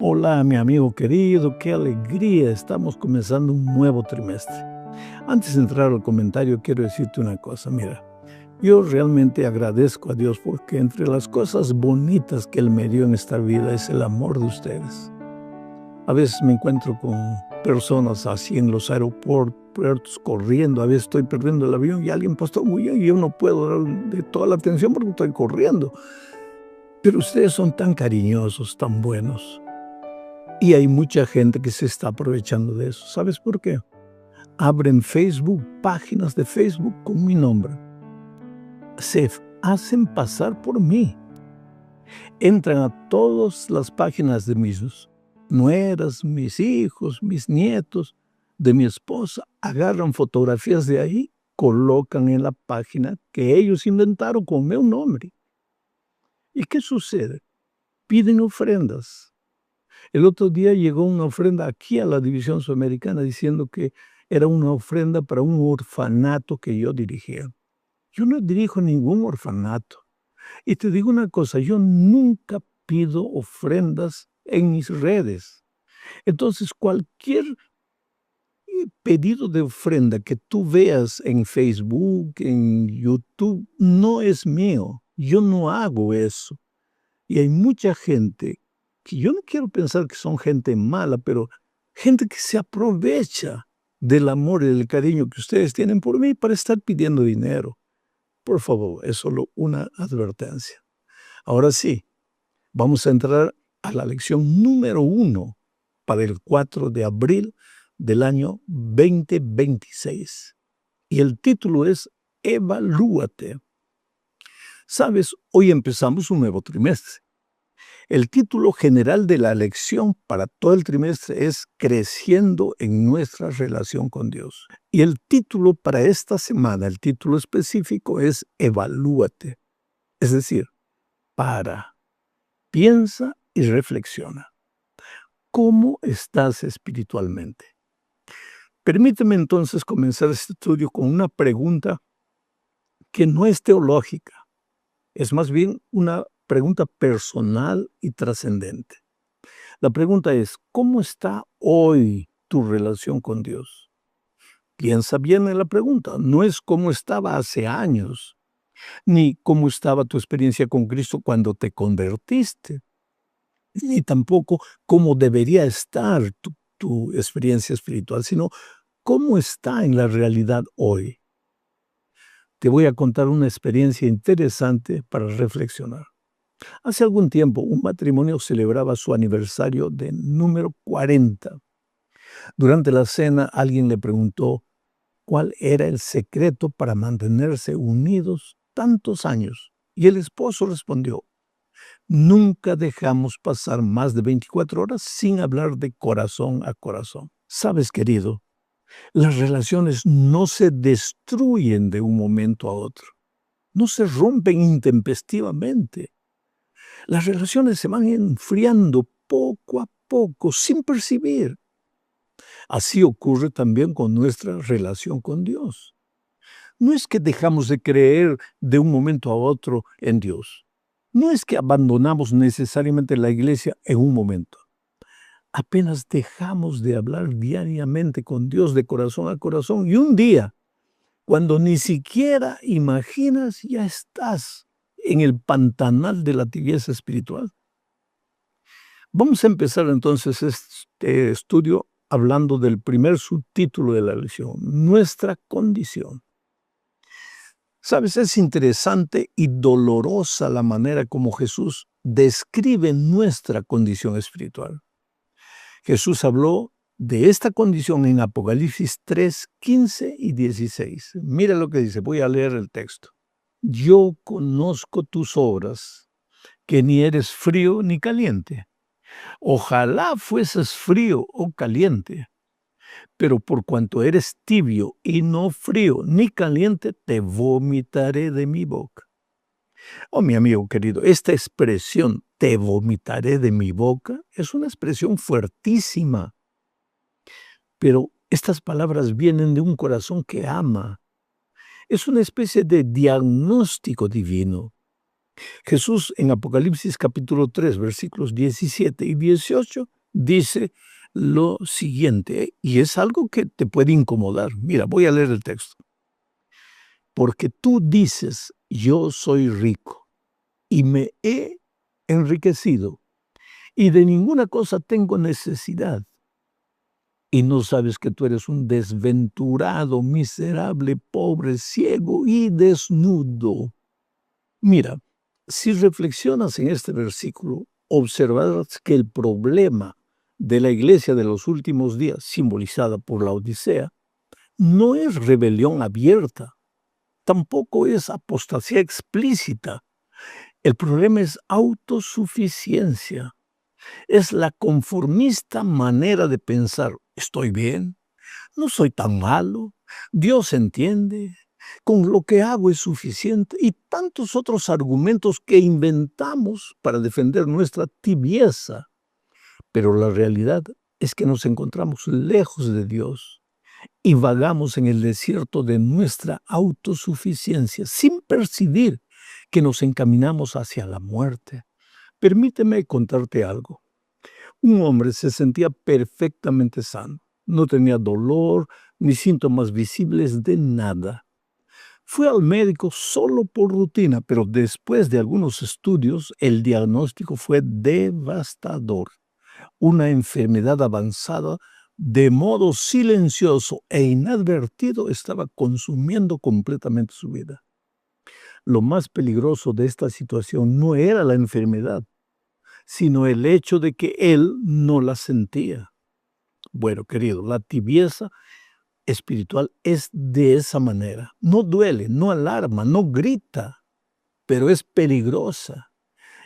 Hola, mi amigo querido, qué alegría, estamos comenzando un nuevo trimestre. Antes de entrar al comentario, quiero decirte una cosa, mira, yo realmente agradezco a Dios porque entre las cosas bonitas que Él me dio en esta vida es el amor de ustedes. A veces me encuentro con personas así en los aeropuertos corriendo, a veces estoy perdiendo el avión y alguien pasó muy bien y yo no puedo darle toda la atención porque estoy corriendo. Pero ustedes son tan cariñosos, tan buenos. Y hay mucha gente que se está aprovechando de eso. ¿Sabes por qué? Abren Facebook, páginas de Facebook con mi nombre. Se hacen pasar por mí. Entran a todas las páginas de mis nueras, mis hijos, mis nietos, de mi esposa. Agarran fotografías de ahí, colocan en la página que ellos inventaron con mi nombre. ¿Y qué sucede? Piden ofrendas. El otro día llegó una ofrenda aquí a la División Sudamericana diciendo que era una ofrenda para un orfanato que yo dirigía. Yo no dirijo ningún orfanato. Y te digo una cosa, yo nunca pido ofrendas en mis redes. Entonces, cualquier pedido de ofrenda que tú veas en Facebook, en YouTube, no es mío. Yo no hago eso. Y hay mucha gente que yo no quiero pensar que son gente mala, pero gente que se aprovecha del amor y del cariño que ustedes tienen por mí para estar pidiendo dinero. Por favor, es solo una advertencia. Ahora sí, vamos a entrar a la lección número 1 para el 4 de abril del año 2026. Y el título es Evalúate. Sabes, hoy empezamos un nuevo trimestre. El título general de la lección para todo el trimestre es Creciendo en nuestra relación con Dios. Y el título para esta semana, el título específico es Evalúate. Es decir, piensa y reflexiona. ¿Cómo estás espiritualmente? Permíteme entonces comenzar este estudio con una pregunta que no es teológica, es más bien una pregunta personal y trascendente. La pregunta es, ¿cómo está hoy tu relación con Dios? Piensa bien en la pregunta. No es cómo estaba hace años, ni cómo estaba tu experiencia con Cristo cuando te convertiste, ni tampoco cómo debería estar tu experiencia espiritual, sino cómo está en la realidad hoy. Te voy a contar una experiencia interesante para reflexionar. Hace algún tiempo, un matrimonio celebraba su aniversario de número 40. Durante la cena, alguien le preguntó cuál era el secreto para mantenerse unidos tantos años. Y el esposo respondió, nunca dejamos pasar más de 24 horas sin hablar de corazón a corazón. Sabes, querido, las relaciones no se destruyen de un momento a otro. No se rompen intempestivamente. Las relaciones se van enfriando poco a poco, sin percibir. Así ocurre también con nuestra relación con Dios. No es que dejamos de creer de un momento a otro en Dios. No es que abandonamos necesariamente la iglesia en un momento. Apenas dejamos de hablar diariamente con Dios de corazón a corazón y un día, cuando ni siquiera imaginas, ya estás en el pantanal de la tibieza espiritual. Vamos a empezar entonces este estudio hablando del primer subtítulo de la lección, nuestra condición. Sabes, es interesante y dolorosa la manera como Jesús describe nuestra condición espiritual. Jesús habló de esta condición en Apocalipsis 3, 15 y 16. Mira lo que dice, voy a leer el texto. Yo conozco tus obras, que ni eres frío ni caliente. Ojalá fueses frío o caliente, pero por cuanto eres tibio y no frío ni caliente, te vomitaré de mi boca. Oh, mi amigo querido, esta expresión, te vomitaré de mi boca, es una expresión fuertísima, pero estas palabras vienen de un corazón que ama. Es una especie de diagnóstico divino. Jesús en Apocalipsis capítulo 3, versículos 17 y 18 dice lo siguiente, y es algo que te puede incomodar. Mira, voy a leer el texto. Porque tú dices, yo soy rico y me he enriquecido y de ninguna cosa tengo necesidad. Y no sabes que tú eres un desventurado, miserable, pobre, ciego y desnudo. Mira, si reflexionas en este versículo, observarás que el problema de la iglesia de los últimos días, simbolizada por la Odisea, no es rebelión abierta, tampoco es apostasía explícita. El problema es autosuficiencia. Es la conformista manera de pensar, estoy bien, no soy tan malo, Dios entiende, con lo que hago es suficiente y tantos otros argumentos que inventamos para defender nuestra tibieza. Pero la realidad es que nos encontramos lejos de Dios y vagamos en el desierto de nuestra autosuficiencia sin percibir que nos encaminamos hacia la muerte. Permíteme contarte algo. Un hombre se sentía perfectamente sano. No tenía dolor ni síntomas visibles de nada. Fue al médico solo por rutina, pero después de algunos estudios, el diagnóstico fue devastador. Una enfermedad avanzada, de modo silencioso e inadvertido, estaba consumiendo completamente su vida. Lo más peligroso de esta situación no era la enfermedad, sino el hecho de que él no la sentía. Bueno, querido, la tibieza espiritual es de esa manera. No duele, no alarma, no grita, pero es peligrosa.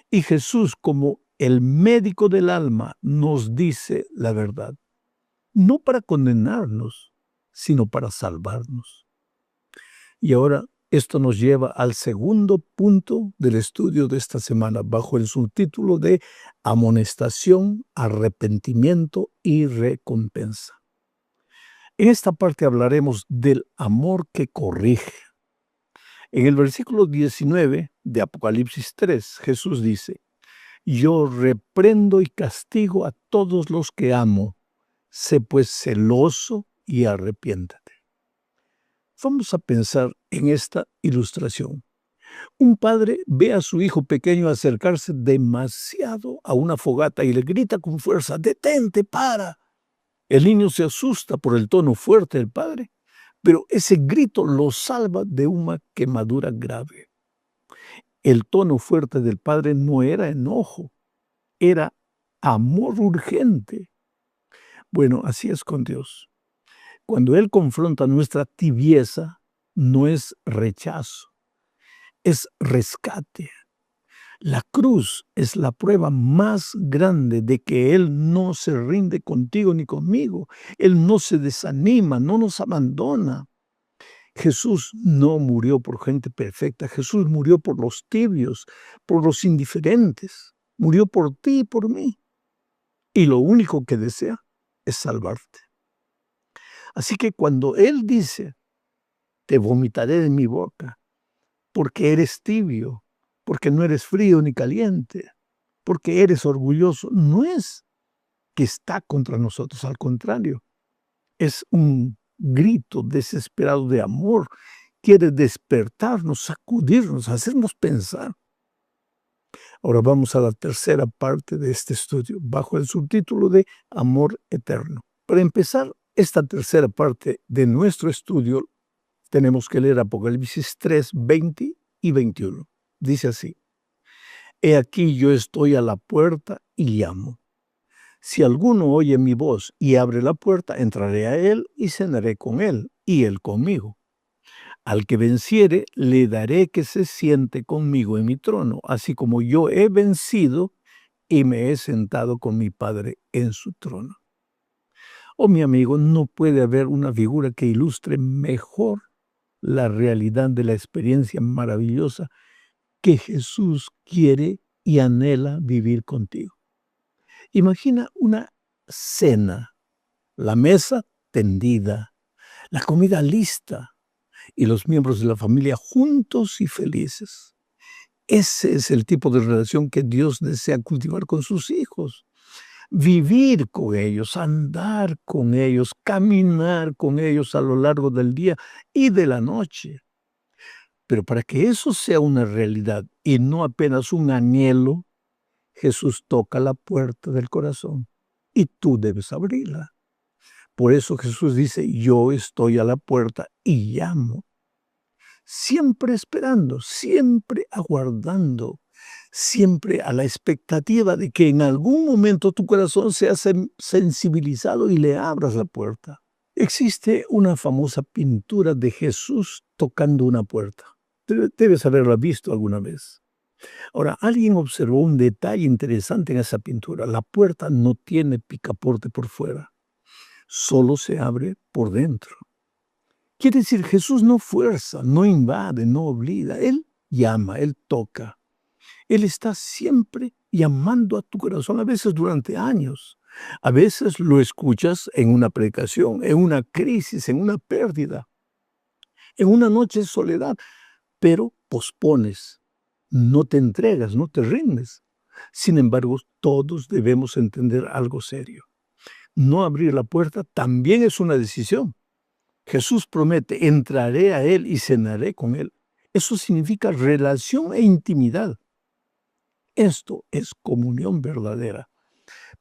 Y Jesús, como el médico del alma, nos dice la verdad. No para condenarnos, sino para salvarnos. Y ahora esto nos lleva al segundo punto del estudio de esta semana, bajo el subtítulo de amonestación, arrepentimiento y recompensa. En esta parte hablaremos del amor que corrige. En el versículo 19 de Apocalipsis 3, Jesús dice, yo reprendo y castigo a todos los que amo. Sé pues celoso y arrepiéntate. Vamos a pensar en esta ilustración. Un padre ve a su hijo pequeño acercarse demasiado a una fogata y le grita con fuerza, detente, para. El niño se asusta por el tono fuerte del padre, pero ese grito lo salva de una quemadura grave. El tono fuerte del padre no era enojo, era amor urgente. Bueno, así es con Dios. Cuando Él confronta nuestra tibieza, no es rechazo, es rescate. La cruz es la prueba más grande de que Él no se rinde contigo ni conmigo. Él no se desanima, no nos abandona. Jesús no murió por gente perfecta. Jesús murió por los tibios, por los indiferentes. Murió por ti y por mí. Y lo único que desea es salvarte. Así que cuando Él dice, te vomitaré de mi boca, porque eres tibio, porque no eres frío ni caliente, porque eres orgulloso, no es que está contra nosotros, al contrario, es un grito desesperado de amor, quiere despertarnos, sacudirnos, hacernos pensar. Ahora vamos a la tercera parte de este estudio, bajo el subtítulo de Amor Eterno. Para empezar esta tercera parte de nuestro estudio, tenemos que leer Apocalipsis 3, 20 y 21. Dice así, he aquí yo estoy a la puerta y llamo. Si alguno oye mi voz y abre la puerta, entraré a él y cenaré con él, y él conmigo. Al que venciere, le daré que se siente conmigo en mi trono, así como yo he vencido y me he sentado con mi Padre en su trono. Oh, mi amigo, no puede haber una figura que ilustre mejor la realidad de la experiencia maravillosa que Jesús quiere y anhela vivir contigo. Imagina una cena, la mesa tendida, la comida lista y los miembros de la familia juntos y felices. Ese es el tipo de relación que Dios desea cultivar con sus hijos. Vivir con ellos, andar con ellos, caminar con ellos a lo largo del día y de la noche. Pero para que eso sea una realidad y no apenas un anhelo, Jesús toca la puerta del corazón y tú debes abrirla. Por eso Jesús dice, yo estoy a la puerta y llamo. Siempre esperando, siempre aguardando, siempre a la expectativa de que en algún momento tu corazón sea sensibilizado y le abras la puerta. Existe una famosa pintura de Jesús tocando una puerta. Debes haberla visto alguna vez. Ahora, alguien observó un detalle interesante en esa pintura. La puerta no tiene picaporte por fuera, solo se abre por dentro. Quiere decir, Jesús no fuerza, no invade, no obliga. Él llama, Él toca. Él está siempre llamando a tu corazón, a veces durante años. A veces lo escuchas en una predicación, en una crisis, en una pérdida, en una noche de soledad, pero pospones, no te entregas, no te rindes. Sin embargo, todos debemos entender algo serio. No abrir la puerta también es una decisión. Jesús promete, entraré a Él y cenaré con Él. Eso significa relación e intimidad. Esto es comunión verdadera.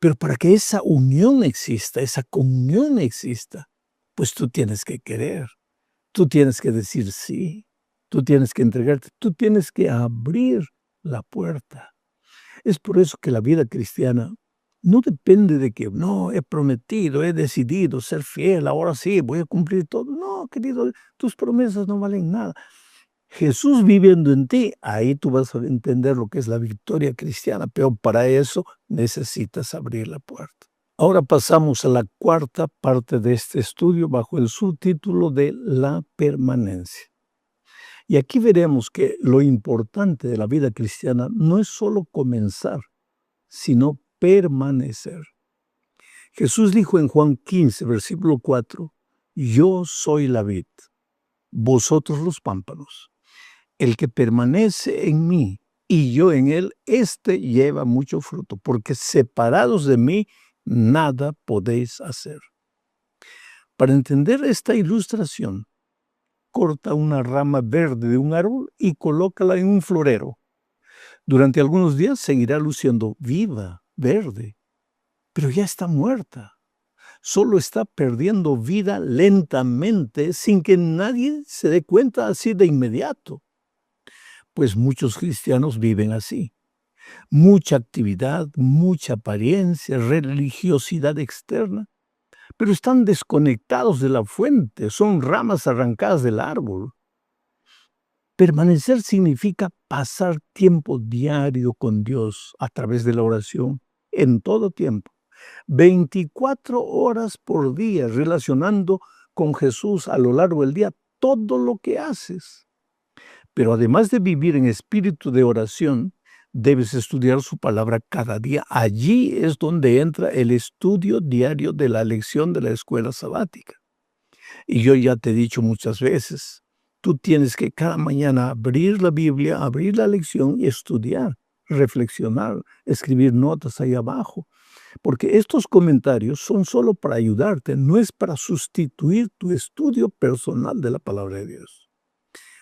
Pero para que esa unión exista, esa comunión exista, pues tú tienes que querer, tú tienes que decir sí, tú tienes que entregarte, tú tienes que abrir la puerta. Es por eso que la vida cristiana no depende de que, no, he prometido, he decidido ser fiel, ahora sí, voy a cumplir todo. No, querido, tus promesas no valen nada. Jesús viviendo en ti, ahí tú vas a entender lo que es la victoria cristiana, pero para eso necesitas abrir la puerta. Ahora pasamos a la cuarta parte de este estudio bajo el subtítulo de la permanencia. Y aquí veremos que lo importante de la vida cristiana no es solo comenzar, sino permanecer. Jesús dijo en Juan 15, versículo 4, yo soy la vid, vosotros los pámpanos. El que permanece en mí y yo en él, éste lleva mucho fruto, porque separados de mí, nada podéis hacer. Para entender esta ilustración, corta una rama verde de un árbol y colócala en un florero. Durante algunos días seguirá luciendo viva, verde, pero ya está muerta. Solo está perdiendo vida lentamente sin que nadie se dé cuenta así de inmediato. Pues muchos cristianos viven así. Mucha actividad, mucha apariencia, religiosidad externa, pero están desconectados de la fuente, son ramas arrancadas del árbol. Permanecer significa pasar tiempo diario con Dios a través de la oración, en todo tiempo, 24 horas por día, relacionando con Jesús a lo largo del día todo lo que haces. Pero además de vivir en espíritu de oración, debes estudiar su palabra cada día. Allí es donde entra el estudio diario de la lección de la escuela sabática. Y yo ya te he dicho muchas veces, tú tienes que cada mañana abrir la Biblia, abrir la lección y estudiar, reflexionar, escribir notas ahí abajo. Porque estos comentarios son solo para ayudarte, no es para sustituir tu estudio personal de la palabra de Dios.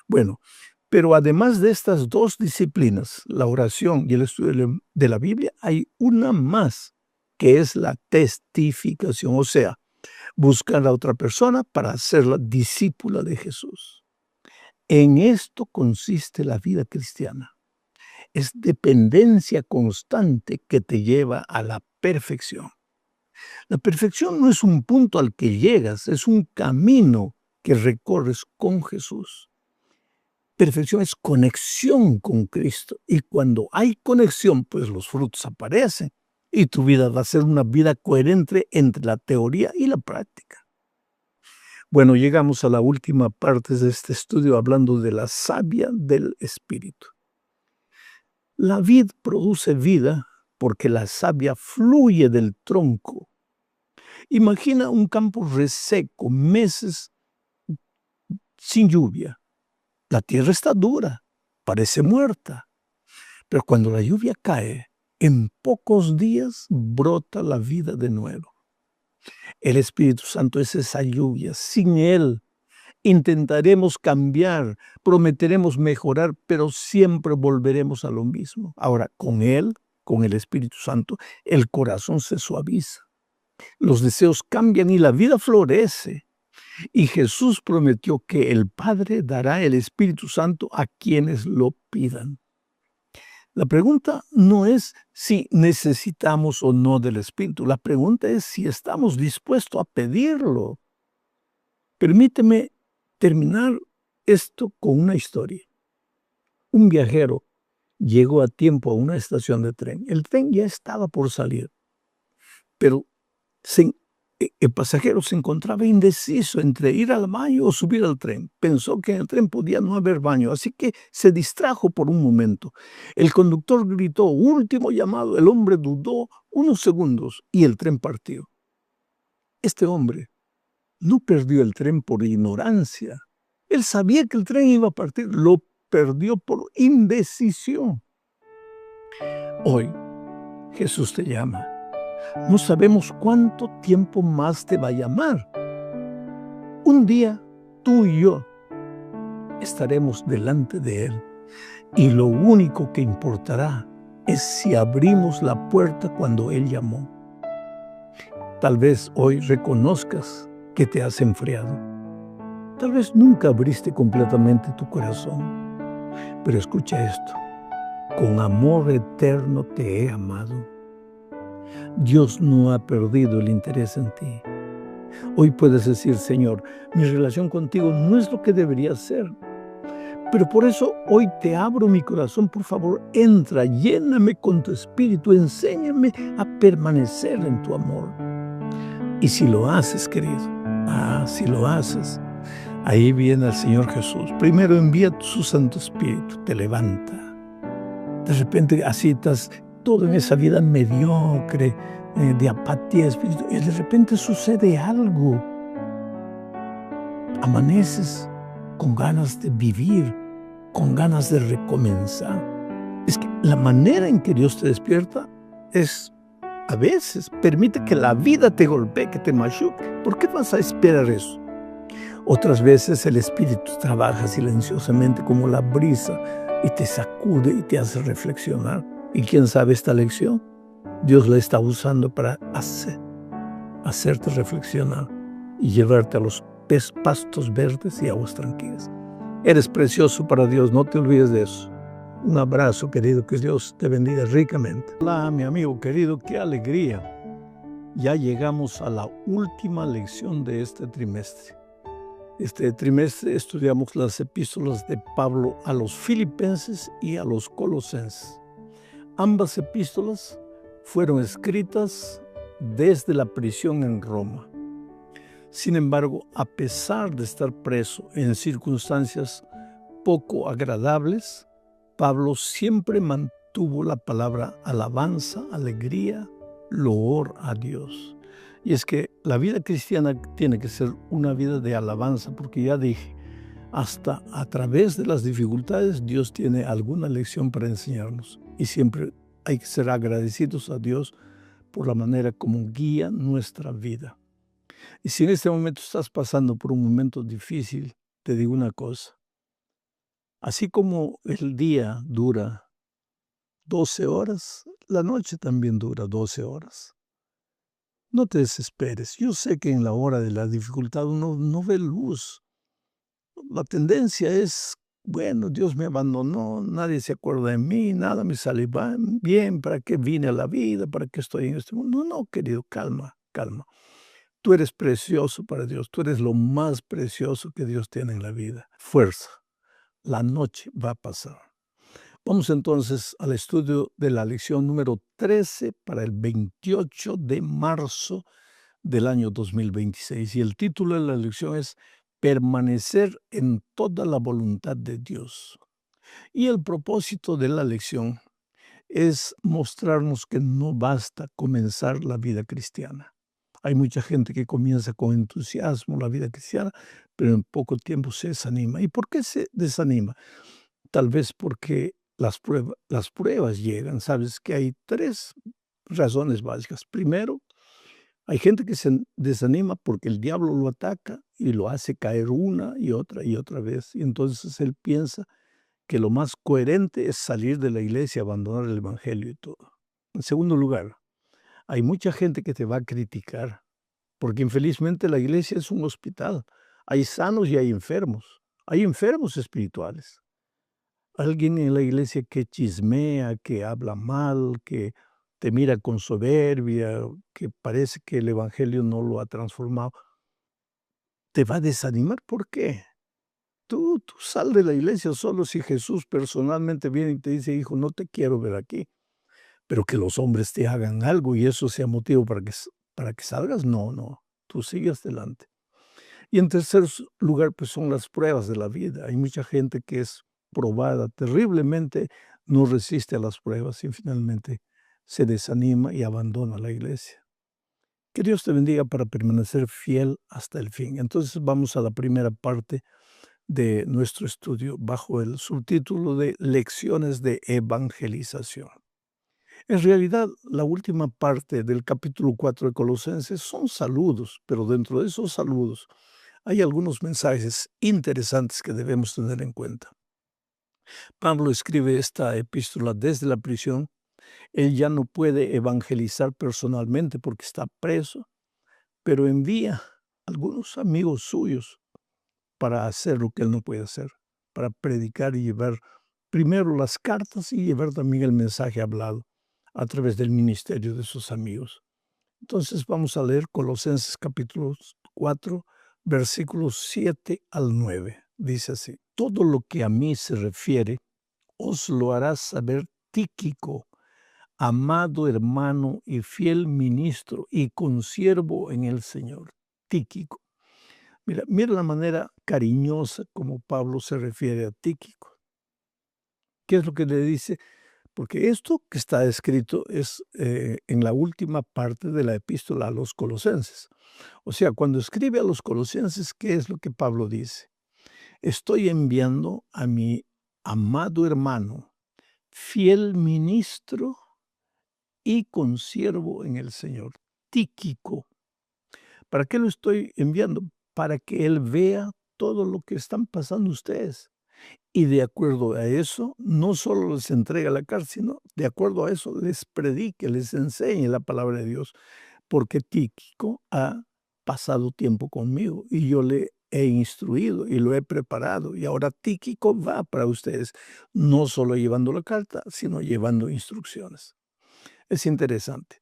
Bueno, pero además de estas dos disciplinas, la oración y el estudio de la Biblia, hay una más, que es la testificación, o sea, buscar a otra persona para hacerla discípula de Jesús. En esto consiste la vida cristiana. Es dependencia constante que te lleva a la perfección. La perfección no es un punto al que llegas, es un camino que recorres con Jesús. Perfección es conexión con Cristo. Y cuando hay conexión, pues los frutos aparecen. Y tu vida va a ser una vida coherente entre la teoría y la práctica. Bueno, llegamos a la última parte de este estudio hablando de la savia del Espíritu. La vid produce vida porque la savia fluye del tronco. Imagina un campo reseco, meses sin lluvia. La tierra está dura, parece muerta. Pero cuando la lluvia cae, en pocos días brota la vida de nuevo. El Espíritu Santo es esa lluvia. Sin Él intentaremos cambiar, prometeremos mejorar, pero siempre volveremos a lo mismo. Ahora, con Él, con el Espíritu Santo, el corazón se suaviza. Los deseos cambian y la vida florece. Y Jesús prometió que el Padre dará el Espíritu Santo a quienes lo pidan. La pregunta no es si necesitamos o no del Espíritu. La pregunta es si estamos dispuestos a pedirlo. Permíteme terminar esto con una historia. Un viajero llegó a tiempo a una estación de tren. El tren ya estaba por salir, pero el pasajero se encontraba indeciso entre ir al baño o subir al tren. Pensó que en el tren podía no haber baño, así que se distrajo por un momento. El conductor gritó, último llamado. El hombre dudó unos segundos y el tren partió. Este hombre no perdió el tren por ignorancia. Él sabía que el tren iba a partir, lo perdió por indecisión. Hoy Jesús te llama. No sabemos cuánto tiempo más te va a llamar. Un día tú y yo estaremos delante de Él y lo único que importará es si abrimos la puerta cuando Él llamó. Tal vez hoy reconozcas que te has enfriado. Tal vez nunca abriste completamente tu corazón. Pero escucha esto. Con amor eterno te he amado. Dios no ha perdido el interés en ti. Hoy puedes decir, Señor, mi relación contigo no es lo que debería ser. Pero por eso hoy te abro mi corazón. Por favor, entra, lléname con tu espíritu, enséñame a permanecer en tu amor. Y si lo haces, querido, si lo haces, ahí viene el Señor Jesús. Primero envía su Santo Espíritu, te levanta. De repente así estás todo en esa vida mediocre, de apatía espiritual, y de repente sucede algo. Amaneces con ganas de vivir, con ganas de recomenzar. Es que la manera en que Dios te despierta es, a veces, permite que la vida te golpee, que te machuque. ¿Por qué vas a esperar eso? Otras veces el Espíritu trabaja silenciosamente como la brisa y te sacude y te hace reflexionar. Y quién sabe esta lección, Dios la está usando para hacerte reflexionar y llevarte a los pastos verdes y aguas tranquilas. Eres precioso para Dios, no te olvides de eso. Un abrazo, querido, que Dios te bendiga ricamente. Hola, mi amigo querido, qué alegría. Ya llegamos a la última lección de este trimestre. Este trimestre estudiamos las epístolas de Pablo a los Filipenses y a los Colosenses. Ambas epístolas fueron escritas desde la prisión en Roma. Sin embargo, a pesar de estar preso en circunstancias poco agradables, Pablo siempre mantuvo la palabra alabanza, alegría, loor a Dios. Y es que la vida cristiana tiene que ser una vida de alabanza, porque ya dije, hasta a través de las dificultades Dios tiene alguna lección para enseñarnos. Y siempre hay que ser agradecidos a Dios por la manera como guía nuestra vida. Y si en este momento estás pasando por un momento difícil, te digo una cosa. Así como el día dura 12 horas, la noche también dura 12 horas. No te desesperes. Yo sé que en la hora de la dificultad uno no ve luz. La tendencia es, bueno, Dios me abandonó, nadie se acuerda de mí, nada me sale bien, ¿para qué vine a la vida? ¿Para qué estoy en este mundo? No, querido, calma, calma. Tú eres precioso para Dios, tú eres lo más precioso que Dios tiene en la vida. Fuerza, la noche va a pasar. Vamos entonces al estudio de la lección número 13 para el 28 de marzo del año 2026. Y el título de la lección es Permanecer en toda la voluntad de Dios. Y el propósito de la lección es mostrarnos que no basta comenzar la vida cristiana. Hay mucha gente que comienza con entusiasmo la vida cristiana, pero en poco tiempo se desanima. ¿Y por qué se desanima? Tal vez porque las pruebas llegan, sabes que hay 3 razones básicas. Primero, hay gente que se desanima porque el diablo lo ataca y lo hace caer una y otra vez. Y entonces él piensa que lo más coherente es salir de la iglesia, abandonar el evangelio y todo. En segundo lugar, hay mucha gente que te va a criticar, porque infelizmente la iglesia es un hospital. Hay sanos y hay enfermos. Hay enfermos espirituales. Alguien en la iglesia que chismea, que habla mal, que te mira con soberbia, que parece que el evangelio no lo ha transformado, te va a desanimar. ¿Por qué? Tú sal de la iglesia solo si Jesús personalmente viene y te dice: "Hijo, no te quiero ver aquí". Pero que los hombres te hagan algo y eso sea motivo para que salgas, no, no, tú sigues adelante. Y en tercer lugar, pues son las pruebas de la vida. Hay mucha gente que es probada terriblemente, no resiste a las pruebas y finalmente se desanima y abandona la iglesia. Que Dios te bendiga para permanecer fiel hasta el fin. Entonces vamos a la primera parte de nuestro estudio bajo el subtítulo de Lecciones de Evangelización. En realidad, la última parte del capítulo 4 de Colosenses son saludos, pero dentro de esos saludos hay algunos mensajes interesantes que debemos tener en cuenta. Pablo escribe esta epístola desde la prisión. Él ya no puede evangelizar personalmente porque está preso, pero envía algunos amigos suyos para hacer lo que él no puede hacer, para predicar y llevar primero las cartas y llevar también el mensaje hablado a través del ministerio de sus amigos. Entonces vamos a leer Colosenses capítulo 4, versículos 7 al 9. Dice así: todo lo que a mí se refiere os lo hará saber Tíquico, amado hermano y fiel ministro y consiervo en el Señor. Tíquico. Mira la manera cariñosa como Pablo se refiere a Tíquico. ¿Qué es lo que le dice? Porque esto que está escrito es en la última parte de la epístola a los Colosenses. O sea, cuando escribe a los Colosenses, ¿qué es lo que Pablo dice? Estoy enviando a mi amado hermano, fiel ministro y consiervo en el Señor, Tíquico. ¿Para qué lo estoy enviando? Para que él vea todo lo que están pasando ustedes. Y de acuerdo a eso, no solo les entrega la carta, sino de acuerdo a eso les predique, les enseñe la palabra de Dios. Porque Tíquico ha pasado tiempo conmigo y yo le he instruido y lo he preparado. Y ahora Tíquico va para ustedes, no solo llevando la carta, sino llevando instrucciones. Es interesante.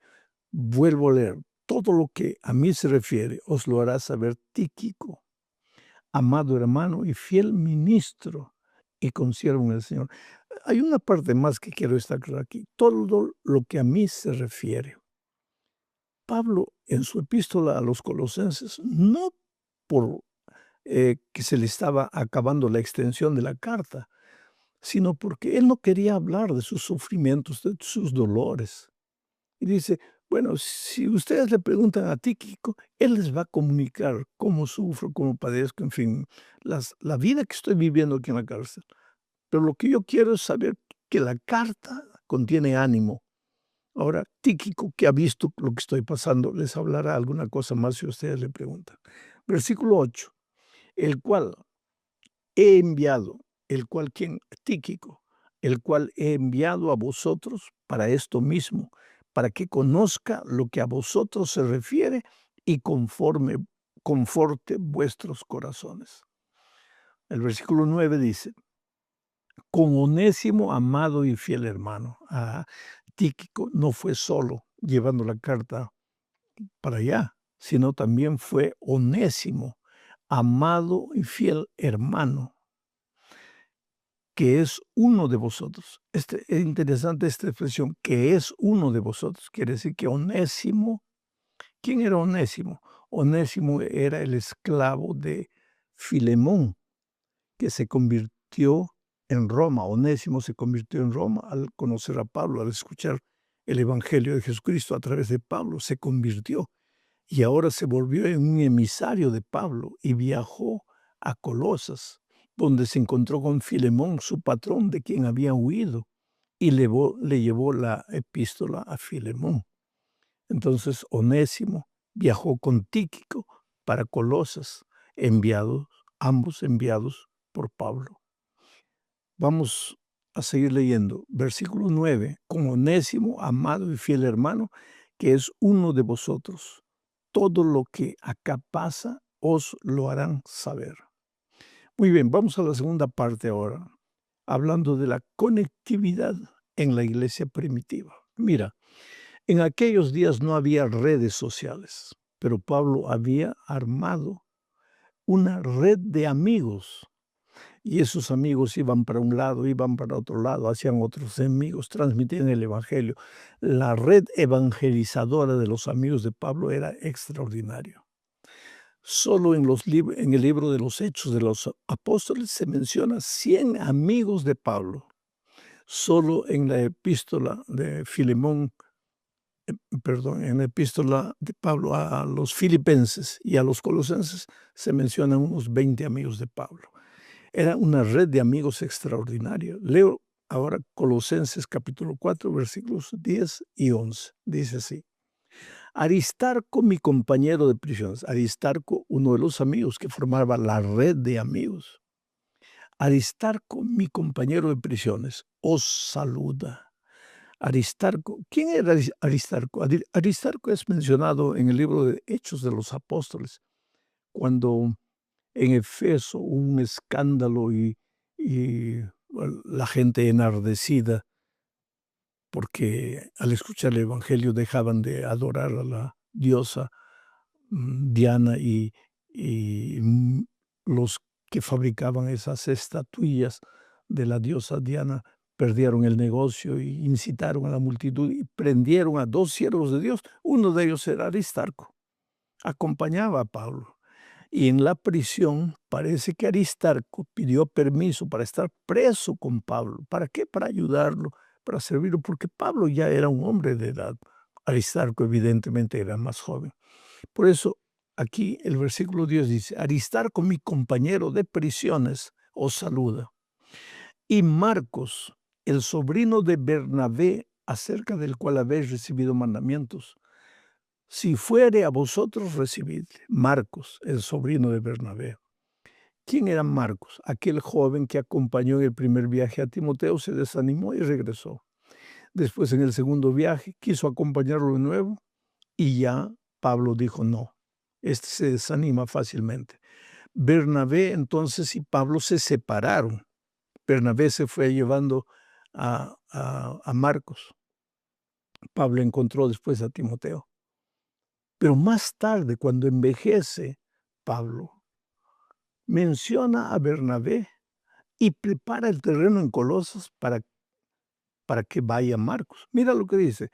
Vuelvo a leer. Todo lo que a mí se refiere os lo hará saber Tíquico, amado hermano y fiel ministro y consiervo en el Señor. Hay una parte más que quiero destacar aquí. Todo lo que a mí se refiere. Pablo, en su epístola a los Colosenses, no por que se le estaba acabando la extensión de la carta, sino porque él no quería hablar de sus sufrimientos, de sus dolores. Y dice, bueno, si ustedes le preguntan a Tíquico, él les va a comunicar cómo sufro, cómo padezco, en fin, la vida que estoy viviendo aquí en la cárcel. Pero lo que yo quiero es saber que la carta contiene ánimo. Ahora, Tíquico, que ha visto lo que estoy pasando, les hablará alguna cosa más si ustedes le preguntan. Versículo 8, el cual he enviado, el cual, ¿quién? Tíquico, el cual he enviado a vosotros para esto mismo, para que conozca lo que a vosotros se refiere y conforte vuestros corazones. El versículo 9 dice, con Onésimo, amado y fiel hermano. Tíquico no fue solo llevando la carta para allá, sino también fue Onésimo, amado y fiel hermano, que es uno de vosotros. Es interesante esta expresión, que es uno de vosotros. Quiere decir que Onésimo, ¿quién era Onésimo? Onésimo era el esclavo de Filemón, que se convirtió en Roma. Onésimo se convirtió en Roma al conocer a Pablo, al escuchar el Evangelio de Jesucristo a través de Pablo, se convirtió y ahora se volvió en un emisario de Pablo y viajó a Colosas donde se encontró con Filemón, su patrón, de quien había huido, y le llevó la epístola a Filemón. Entonces Onésimo viajó con Tíquico para Colosas, ambos enviados por Pablo. Vamos a seguir leyendo. Versículo 9. Con Onésimo, amado y fiel hermano, que es uno de vosotros. Todo lo que acá pasa os lo harán saber. Muy bien, vamos a la segunda parte ahora, hablando de la conectividad en la iglesia primitiva. Mira, en aquellos días no había redes sociales, pero Pablo había armado una red de amigos. Y esos amigos iban para un lado, iban para otro lado, hacían otros amigos, transmitían el evangelio. La red evangelizadora de los amigos de Pablo era extraordinaria. Solo en el libro de los Hechos de los Apóstoles se menciona 100 amigos de Pablo. Solo en la epístola de Filemón, en la epístola de Pablo a los filipenses y a los colosenses se mencionan unos 20 amigos de Pablo. Era una red de amigos extraordinaria. Leo ahora Colosenses capítulo 4, versículos 10 y 11. Dice así: Aristarco, mi compañero de prisiones. Aristarco, uno de los amigos que formaba la red de amigos. Aristarco, mi compañero de prisiones, os saluda. Aristarco, ¿quién era Aristarco? Aristarco es mencionado en el libro de Hechos de los Apóstoles, cuando en Efeso hubo un escándalo y la gente enardecida porque al escuchar el evangelio dejaban de adorar a la diosa Diana y los que fabricaban esas estatuillas de la diosa Diana perdieron el negocio y incitaron a la multitud y prendieron a 2 siervos de Dios. Uno de ellos era Aristarco, acompañaba a Pablo. Y en la prisión parece que Aristarco pidió permiso para estar preso con Pablo. ¿Para qué? Para ayudarlo, para servirlo, porque Pablo ya era un hombre de edad. Aristarco evidentemente era más joven. Por eso aquí el versículo 10 dice: Aristarco, mi compañero de prisiones, os saluda. Y Marcos, el sobrino de Bernabé, acerca del cual habéis recibido mandamientos, si fuere a vosotros, recibidle. Marcos, el sobrino de Bernabé. ¿Quién era Marcos? Aquel joven que acompañó en el primer viaje a Timoteo, se desanimó y regresó. Después, en el segundo viaje, quiso acompañarlo de nuevo y ya Pablo dijo no. Este se desanima fácilmente. Bernabé entonces y Pablo se separaron. Bernabé se fue llevando a Marcos. Pablo encontró después a Timoteo. Pero más tarde, cuando envejece, Pablo menciona a Bernabé y prepara el terreno en Colosas para que vaya Marcos. Mira lo que dice: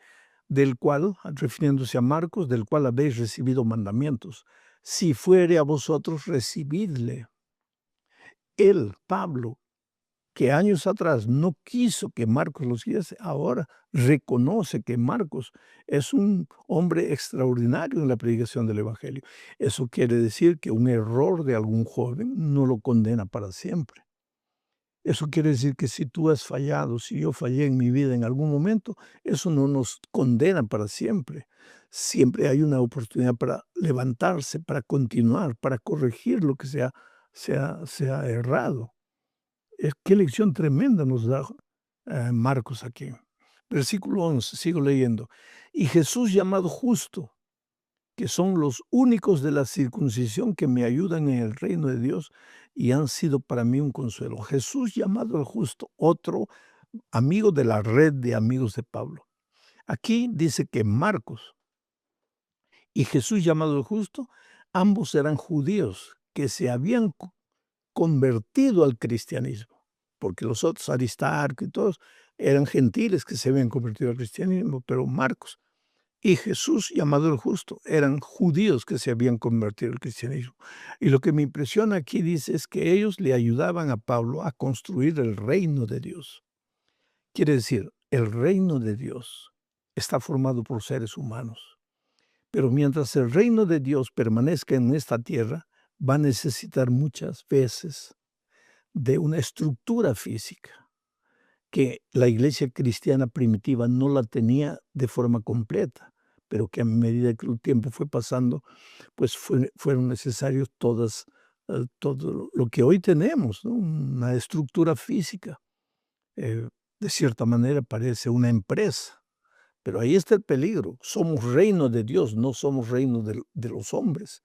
del cual, refiriéndose a Marcos, del cual habéis recibido mandamientos. Si fuere a vosotros, recibidle. Él, Pablo, que años atrás no quiso que Marcos los siguiese, ahora reconoce que Marcos es un hombre extraordinario en la predicación del evangelio. Eso quiere decir que un error de algún joven no lo condena para siempre. Eso quiere decir que si tú has fallado, si yo fallé en mi vida en algún momento, eso no nos condena para siempre. Siempre hay una oportunidad para levantarse, para continuar, para corregir lo que sea errado. Qué lección tremenda nos da Marcos aquí. Versículo 11, sigo leyendo. Y Jesús, llamado justo, que son los únicos de la circuncisión que me ayudan en el reino de Dios y han sido para mí un consuelo. Jesús, llamado el justo, otro amigo de la red de amigos de Pablo. Aquí dice que Marcos y Jesús, llamado el justo, ambos eran judíos que se habían convertido al cristianismo, porque los otros, Aristarco y todos, eran gentiles que se habían convertido al cristianismo, pero Marcos y Jesús, llamado el justo, eran judíos que se habían convertido al cristianismo. Y lo que me impresiona aquí dice es que ellos le ayudaban a Pablo a construir el reino de Dios. Quiere decir, el reino de Dios está formado por seres humanos, pero mientras el reino de Dios permanezca en esta tierra, va a necesitar muchas veces de una estructura física que la iglesia cristiana primitiva no la tenía de forma completa, pero que a medida que el tiempo fue pasando, pues fueron necesarios todo lo que hoy tenemos, ¿no? Una estructura física. De cierta manera parece una empresa, pero ahí está el peligro. Somos reino de Dios, no somos reino de los hombres.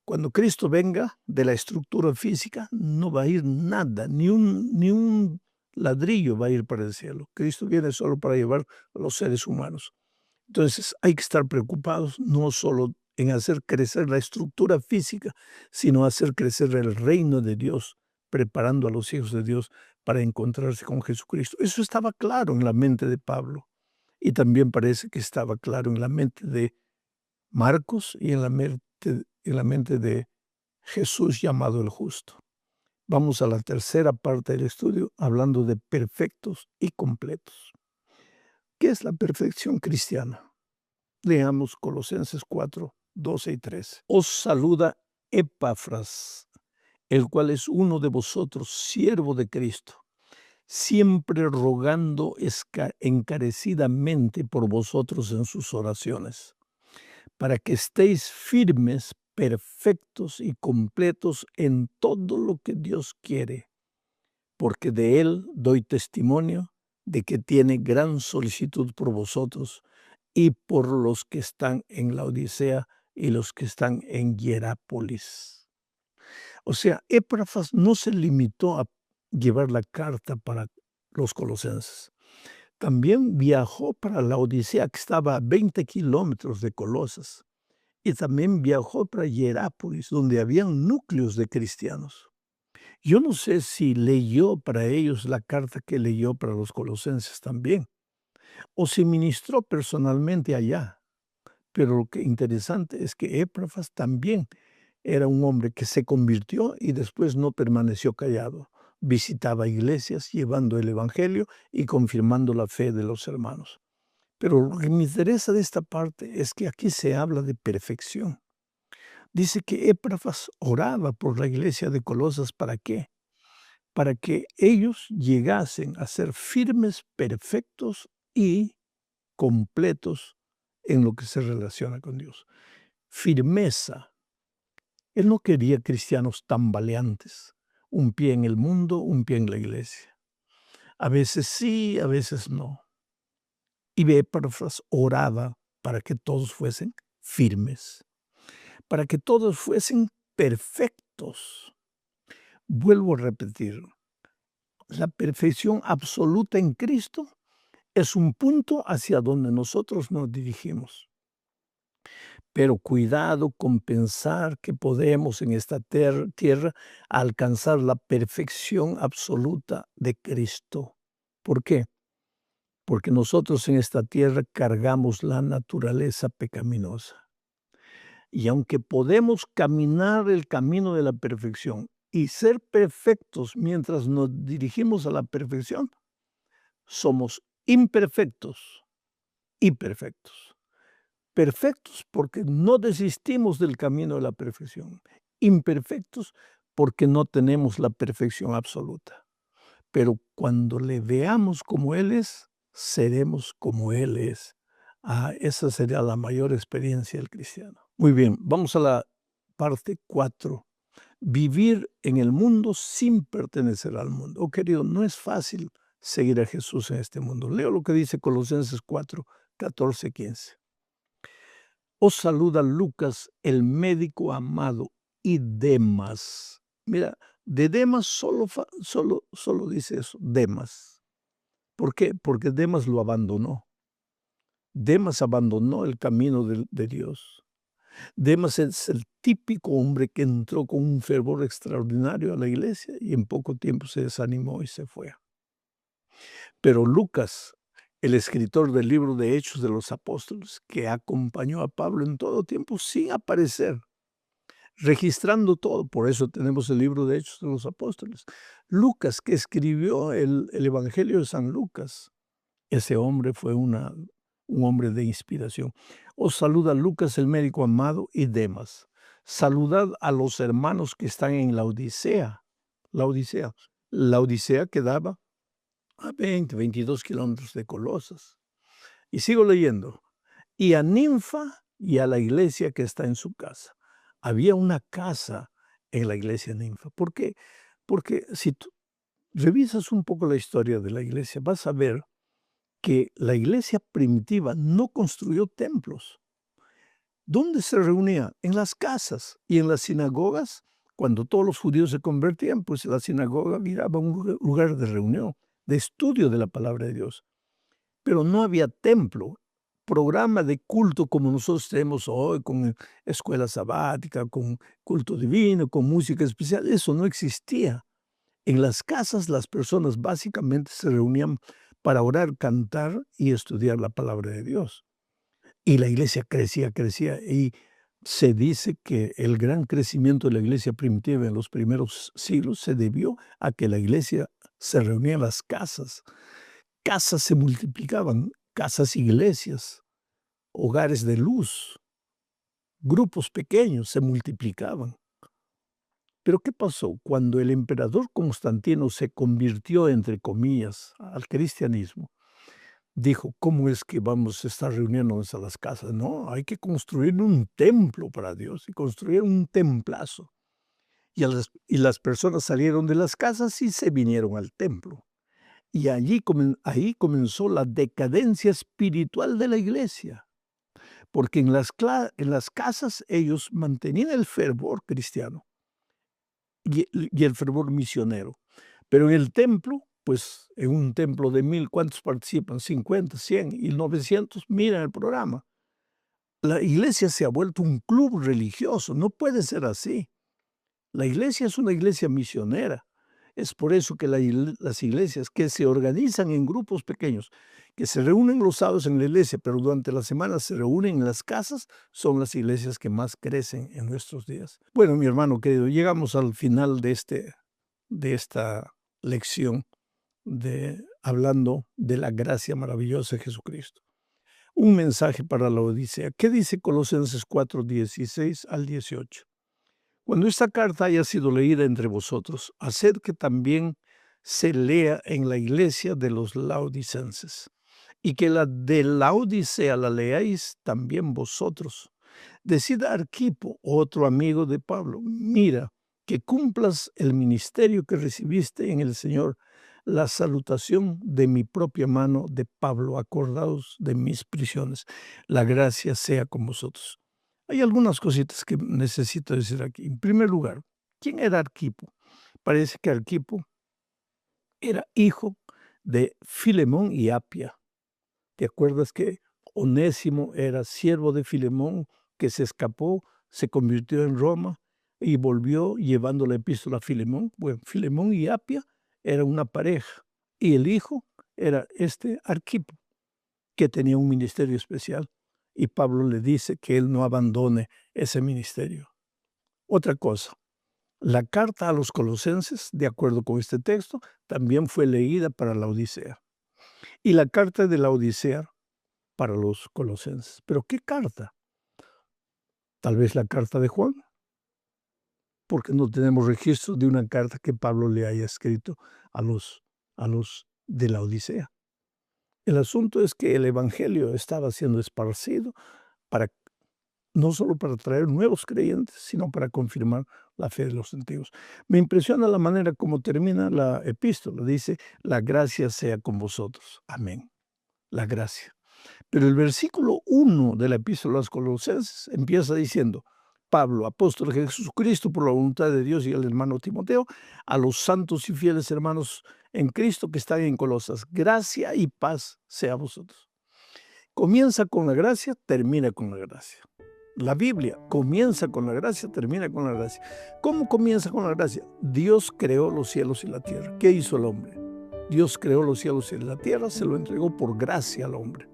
Cuando Cristo venga de la estructura física, no va a ir nada, ni un ladrillo va a ir para el cielo. Cristo viene solo para llevar a los seres humanos. Entonces hay que estar preocupados no solo en hacer crecer la estructura física, sino hacer crecer el reino de Dios, preparando a los hijos de Dios para encontrarse con Jesucristo. Eso estaba claro en la mente de Pablo y también parece que estaba claro en la mente de Marcos y en la mente de Jesús llamado el justo. Vamos a la tercera parte del estudio hablando de perfectos y completos. ¿Qué es la perfección cristiana? Leamos Colosenses 4, 12 y 13. Os saluda Epafras, el cual es uno de vosotros, siervo de Cristo, siempre rogando encarecidamente por vosotros en sus oraciones, para que estéis firmes, perfectos y completos en todo lo que Dios quiere, porque de Él doy testimonio de que tiene gran solicitud por vosotros y por los que están en la Odisea y los que están en Hierápolis. O sea, Epafras no se limitó a llevar la carta para los colosenses. También viajó para la Odisea, que estaba a 20 kilómetros de Colosas, y también viajó para Hierápolis, donde habían núcleos de cristianos. Yo no sé si leyó para ellos la carta que leyó para los colosenses también, o si ministró personalmente allá. Pero lo que interesante es que Epafras también era un hombre que se convirtió y después no permaneció callado. Visitaba iglesias llevando el evangelio y confirmando la fe de los hermanos. Pero lo que me interesa de esta parte es que aquí se habla de perfección. Dice que Epafras oraba por la iglesia de Colosas. ¿Para qué? Para que ellos llegasen a ser firmes, perfectos y completos en lo que se relaciona con Dios. Firmeza. Él no quería cristianos tambaleantes, un pie en el mundo, un pie en la iglesia. A veces sí, a veces no. Y Epafras oraba para que todos fuesen firmes, para que todos fuesen perfectos. Vuelvo a repetir, la perfección absoluta en Cristo es un punto hacia donde nosotros nos dirigimos. Pero cuidado con pensar que podemos en esta tierra alcanzar la perfección absoluta de Cristo. ¿Por qué? Porque nosotros en esta tierra cargamos la naturaleza pecaminosa. Y aunque podemos caminar el camino de la perfección y ser perfectos mientras nos dirigimos a la perfección, somos imperfectos y perfectos. Perfectos porque no desistimos del camino de la perfección. Imperfectos porque no tenemos la perfección absoluta. Pero cuando le veamos como Él es, seremos como Él es. Esa sería la mayor experiencia del cristiano. Muy bien, vamos a la parte 4. Vivir en el mundo sin pertenecer al mundo. Oh, querido, no es fácil seguir a Jesús en este mundo. Leo lo que dice Colosenses 4, 14, 15. Os saluda Lucas, el médico amado, y Demas. Mira, de Demas solo dice eso, Demas. ¿Por qué? Porque Demas lo abandonó. Demas abandonó el camino de Dios. Demas es el típico hombre que entró con un fervor extraordinario a la iglesia y en poco tiempo se desanimó y se fue. Pero Lucas, el escritor del libro de Hechos de los Apóstoles, que acompañó a Pablo en todo tiempo sin aparecer, registrando todo, por eso tenemos el libro de Hechos de los Apóstoles. Lucas, que escribió el Evangelio de San Lucas, ese hombre fue un hombre de inspiración. Os saluda Lucas, el médico amado, y Demas. Saludad a los hermanos que están en la Odisea. La Odisea. La Odisea quedaba a 20, 22 kilómetros de Colosas. Y sigo leyendo. Y a Ninfa y a la iglesia que está en su casa. Había una casa en la iglesia de Ninfa. ¿Por qué? Porque si tú revisas un poco la historia de la iglesia, vas a ver que la iglesia primitiva no construyó templos. ¿Dónde se reunía? En las casas y en las sinagogas. Cuando todos los judíos se convertían, pues la sinagoga miraba un lugar de reunión, de estudio de la palabra de Dios. Pero no había templo, programa de culto como nosotros tenemos hoy, con escuela sabática, con culto divino, con música especial. Eso no existía. En las casas las personas básicamente se reunían para orar, cantar y estudiar la palabra de Dios. Y la iglesia crecía, crecía. Y se dice que el gran crecimiento de la iglesia primitiva en los primeros siglos se debió a que la iglesia se reunía en las casas. Casas se multiplicaban, casas iglesias, hogares de luz, grupos pequeños se multiplicaban. Pero ¿qué pasó? Cuando el emperador Constantino se convirtió, entre comillas, al cristianismo, dijo, ¿cómo es que vamos a estar reuniéndonos a las casas? No, hay que construir un templo para Dios y construir un templazo. Y las personas salieron de las casas y se vinieron al templo. Y ahí comenzó la decadencia espiritual de la iglesia. Porque en las casas ellos mantenían el fervor cristiano y el fervor misionero. Pero en el templo, pues en un templo de 1000, ¿cuántos participan? 50, 100 y 900 miran el programa. La iglesia se ha vuelto un club religioso, no puede ser así. La iglesia es una iglesia misionera. Es por eso que las iglesias que se organizan en grupos pequeños, que se reúnen los sábados en la iglesia, pero durante la semana se reúnen en las casas, son las iglesias que más crecen en nuestros días. Bueno, mi hermano querido, llegamos al final de esta lección hablando de la gracia maravillosa de Jesucristo. Un mensaje para la Odisea. ¿Qué dice Colosenses 4, 16 al 18? Cuando esta carta haya sido leída entre vosotros, haced que también se lea en la iglesia de los laodicenses, y que la de Laodicea la leáis también vosotros. Decid a Arquipo, otro amigo de Pablo, mira, que cumplas el ministerio que recibiste en el Señor, la salutación de mi propia mano de Pablo, acordaos de mis prisiones. La gracia sea con vosotros. Hay algunas cositas que necesito decir aquí. En primer lugar, ¿quién era Arquipo? Parece que Arquipo era hijo de Filemón y Apia. ¿Te acuerdas que Onésimo era siervo de Filemón, que se escapó, se convirtió en Roma y volvió llevando la epístola a Filemón? Bueno, Filemón y Apia eran una pareja y el hijo era Arquipo, que tenía un ministerio especial. Y Pablo le dice que él no abandone ese ministerio. Otra cosa, la carta a los colosenses, de acuerdo con este texto, también fue leída para la Odisea. Y la carta de la Odisea para los colosenses. ¿Pero qué carta? Tal vez la carta de Juan, porque no tenemos registro de una carta que Pablo le haya escrito a los de la Odisea. El asunto es que el evangelio estaba siendo esparcido no solo para traer nuevos creyentes, sino para confirmar la fe de los antiguos. Me impresiona la manera como termina la epístola. Dice, la gracia sea con vosotros. Amén. La gracia. Pero el versículo 1 de la epístola a los Colosenses empieza diciendo, Pablo, apóstol de Jesucristo, por la voluntad de Dios, y el hermano Timoteo, a los santos y fieles hermanos en Cristo que están en Colosas, gracia y paz sea a vosotros. Comienza con la gracia, termina con la gracia. La Biblia comienza con la gracia, termina con la gracia. ¿Cómo comienza con la gracia? Dios creó los cielos y la tierra. ¿Qué hizo el hombre? Dios creó los cielos y la tierra, se lo entregó por gracia al hombre.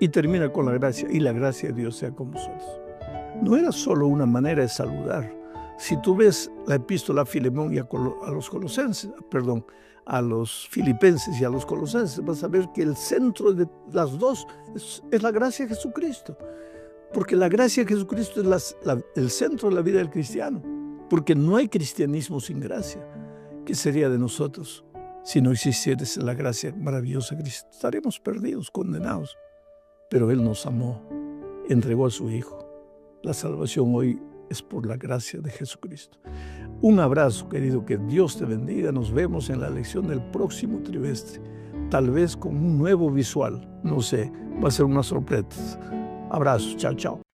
Y termina con la gracia, y la gracia de Dios sea con vosotros. No era solo una manera de saludar. Si tú ves la epístola a Filemón y a los filipenses y a los colosenses, vas a ver que el centro de las dos es la gracia de Jesucristo. Porque la gracia de Jesucristo es el centro de la vida del cristiano. Porque no hay cristianismo sin gracia. ¿Qué sería de nosotros si no existiera la gracia maravillosa de Cristo? Estaremos perdidos, condenados. Pero Él nos amó, entregó a su Hijo. La salvación hoy es por la gracia de Jesucristo. Un abrazo, querido, que Dios te bendiga. Nos vemos en la lección del próximo trimestre, tal vez con un nuevo visual. No sé, va a ser una sorpresa. Abrazos, chao, chao.